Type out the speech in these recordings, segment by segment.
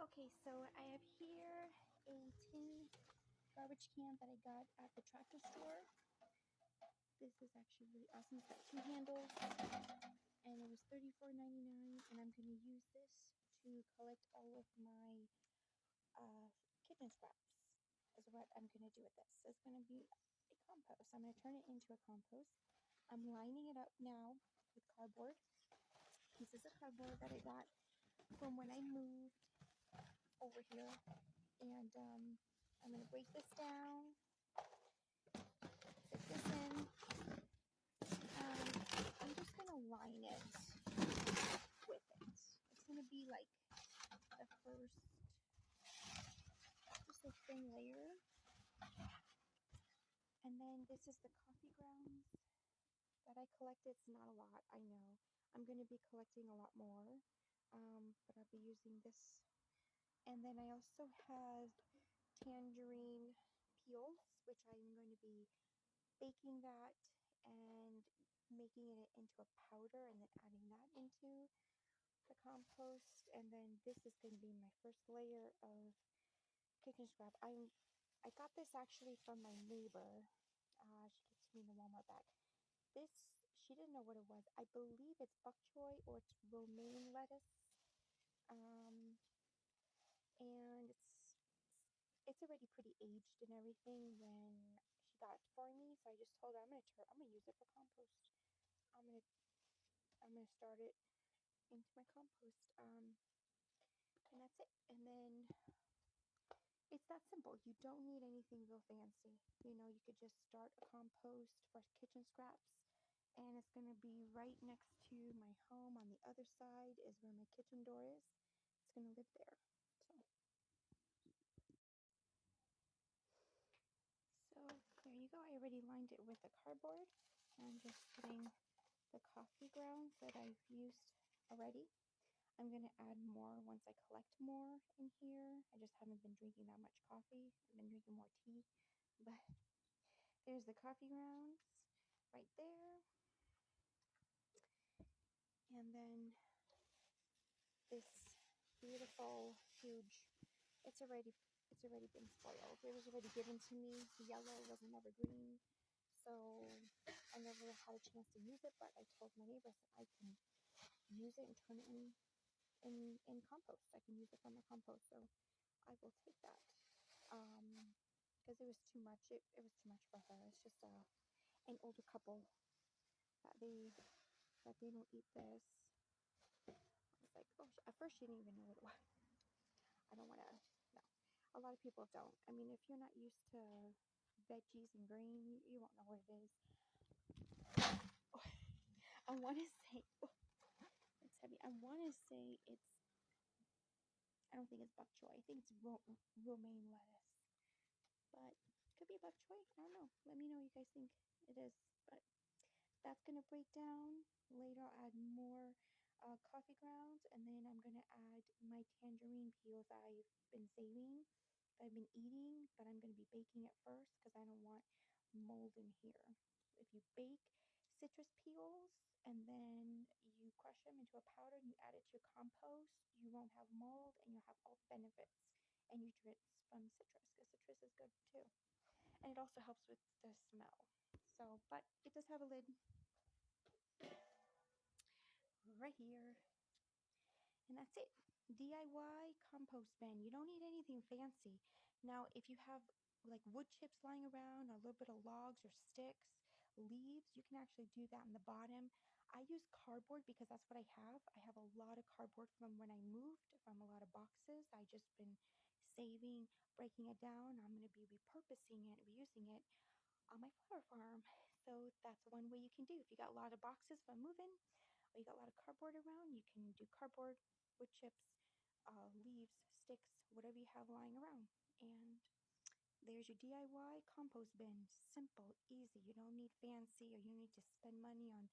Okay, so I have here a tin garbage can that I got at the tractor store. This is actually really awesome. It's got two handles and it was $34.99, and I'm going to use this to collect all of my kitchen scraps is what I'm going to do with this. It's going to be a compost. I'm going to turn it into a compost. I'm lining it up now with cardboard. Pieces of cardboard that I got from when I moved over here. And I'm going to break this down, stick this in, and I'm just going to line it with it. It's going to be like the first, just a thin layer. And then this is the coffee grounds that I collected. It's not a lot, I know. I'm going to be collecting a lot more, but I'll be using this. And then I also have tangerine peels, which I'm going to be baking that and making it into a powder and then adding that into the compost. And then this is going to be my first layer of kitchen scrap. I got this actually from my neighbor. She gave it to me in the Walmart bag. This, she didn't know what it was. I believe it's bok choy or it's romaine lettuce. And it's already pretty aged and everything when she got it for me. So I just told her I'm gonna use it for compost. I'm gonna start it into my compost. And that's it. And then it's that simple. You don't need anything real fancy. You could just start a compost for kitchen scraps, and it's gonna be right next to my home. On the other side is where my kitchen door is. It's gonna live there. So there you go. I already lined it with the cardboard. I'm just putting the coffee grounds that I've used already. I'm going to add more once I collect more in here. I just haven't been drinking that much coffee. I've been drinking more tea. But there's the coffee grounds right there. And then this beautiful, huge, it's already been spoiled. It was already given to me. The yellow wasn't never green. So I never had a chance to use it, but I told my neighbors that I can use it and turn it in compost. I can use it for my compost, so I will take that. Because it was too much. It was too much for her. It's just an older couple that they don't eat this. I was like, oh, at first she didn't even know what it was. I don't want to. No, a lot of people don't. I mean, if you're not used to veggies and green, you won't know what it is. I want to say, oh, it's heavy. I want to say it's. I don't think it's bok choy. I think it's romaine lettuce, but it could be bok choy. I don't know. Let me know what you guys think it is. But that's gonna break down. Later, I'll add more coffee grounds, and then I'm gonna add my tangerine peels that I've been saving, that I've been eating, but I'm gonna be baking it first because I don't want mold in here. If you bake citrus peels and then you crush them into a powder and you add it to your compost, you won't have mold and you'll have all the benefits and nutrients from citrus, because citrus is good too. And it also helps with the smell. So, but it does have a lid right here. And that's it. DIY compost bin. You don't need anything fancy. Now, if you have like wood chips lying around, or a little bit of logs or sticks, leaves, you can actually do that in the bottom. I use cardboard because that's what I have. I have a lot of cardboard from when I moved, from a lot of boxes. I just been saving, breaking it down. I'm going to be repurposing it, reusing it on my flower farm. So that's one way you can do. If you got a lot of boxes from moving, or you got a lot of cardboard around, you can do cardboard, wood chips, leaves, sticks, whatever you have lying around. And there's your DIY compost bin. Simple, easy. You don't need fancy, or you need to spend money on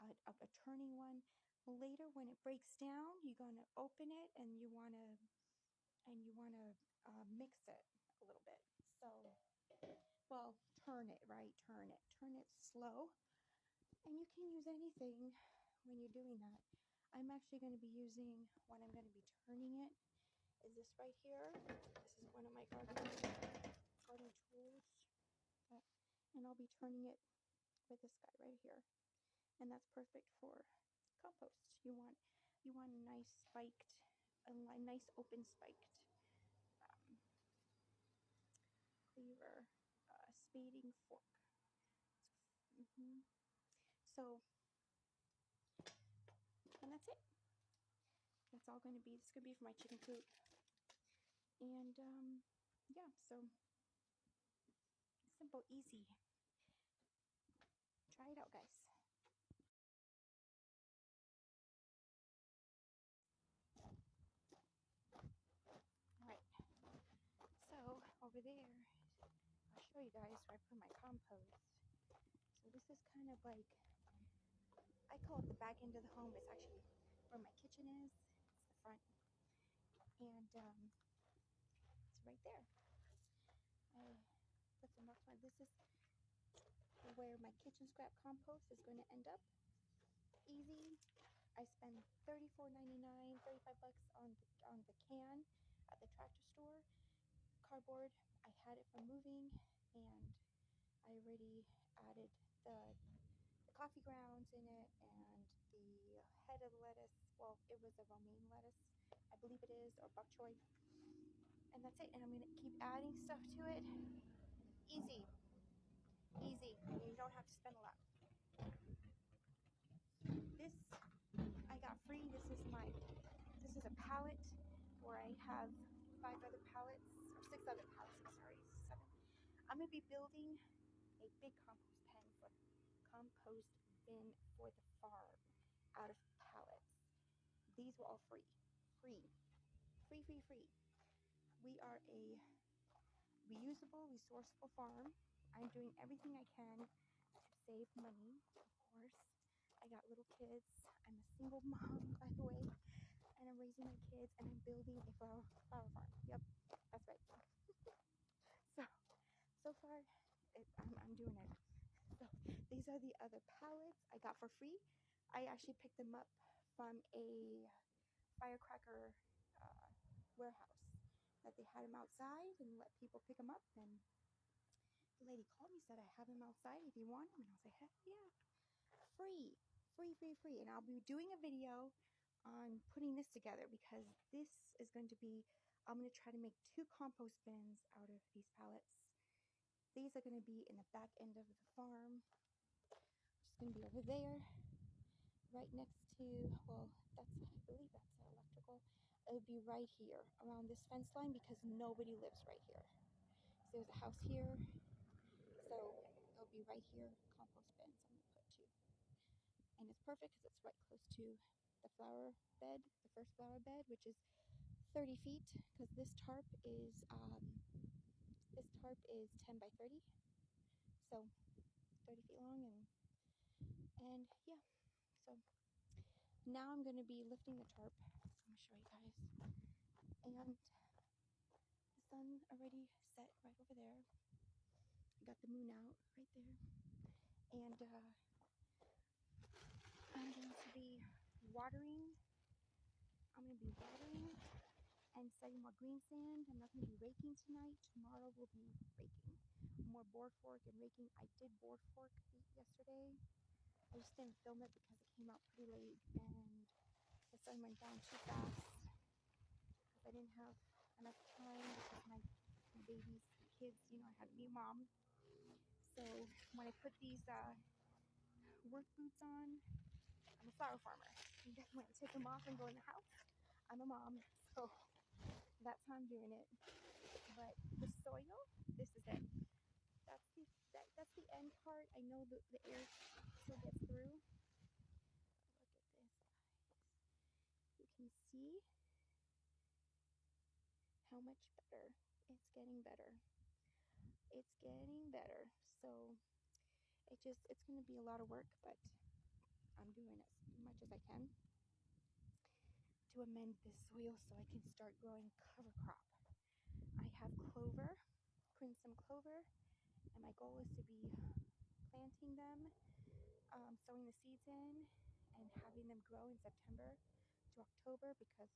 a turning one. Later, when it breaks down, you're gonna open it and you wanna mix it a little bit. So, well, turn it, right? Turn it slow, and you can use anything when you're doing that. I'm actually going to be using, when I'm going to be turning it, is this right here. This is one of my garden tools. And I'll be turning it with this guy right here. And that's perfect for compost. You want a nice spiked, a nice open spiked cleaver, spading fork. So, and that's it. That's all going to be. This is going to be for my chicken coop. And yeah, so simple, easy. Try it out, guys. All right. So over there, I'll show you guys where I put my compost. So this is kind of like, I call it the back end of the home. It's actually where my kitchen is. It's the front. And it's right there. I put some rocks on. This is where my kitchen scrap compost is going to end up. Easy. I spend $34.99, $35 on the can at the tractor store. Cardboard. I had it from moving, and I already added the coffee grounds in it and the head of lettuce. Well, it was a romaine lettuce, I believe it is, or bok choy. And that's it. And I'm gonna keep adding stuff to it. Easy, easy. You don't have to spend a lot. This I got free. This is a pallet where I have 5 other pallets, or 6 other pallets. I'm sorry, 7. I'm gonna be building a big compost bin for the farm out of pallets. These were all free. Free. Free, free, free. We are a reusable, resourceful farm. I'm doing everything I can to save money, of course. I got little kids. I'm a single mom, by the way, and I'm raising my kids, and I'm building a flower farm. Yep, that's right. So far, I'm doing it. So these are the other pallets I got for free. I actually picked them up from a firecracker warehouse that they had them outside and let people pick them up. And the lady called me, said, I have them outside if you want them. And I was like, heck yeah, free, free, free, free. And I'll be doing a video on putting this together, because this is going to be, I'm going to try to make 2 compost bins out of these pallets. These are going to be in the back end of the farm, which is going to be over there, right next to, well, I believe that's electrical. It would be right here around this fence line, because nobody lives right here. So there's a house here, so it'll be right here. Compost bins I'm going to put 2. And it's perfect because it's right close to the flower bed, the first flower bed, which is 30 feet, because this tarp is 10 by 30, so 30 feet long. And yeah, so now I'm going to be lifting the tarp. So I'm going to show you guys. And the sun already set right over there. I got the moon out right there. And I'm going to be watering. I'm going to be watering and setting more green sand. I'm not going to be raking tonight. Tomorrow we'll be raking. More board fork and raking. I did board fork yesterday. I just didn't film it because it came out pretty late and the sun went down too fast because I didn't have enough time because my babies, the kids, I had to be a mom. So when I put these work boots on, I'm a flower farmer. And then when I take them off and go in the house, I'm a mom. So that's how I'm doing it. But the soil, this is it. That's the end part. I know the air still gets through. Look at this, guys. You can see how much better. It's getting better. It's getting better. So it's going to be a lot of work, but I'm doing as much as I can to amend this soil so I can start growing cover crop. I have clover, crimson clover, and my goal is to be planting them, sowing the seeds in, and having them grow in September to October, because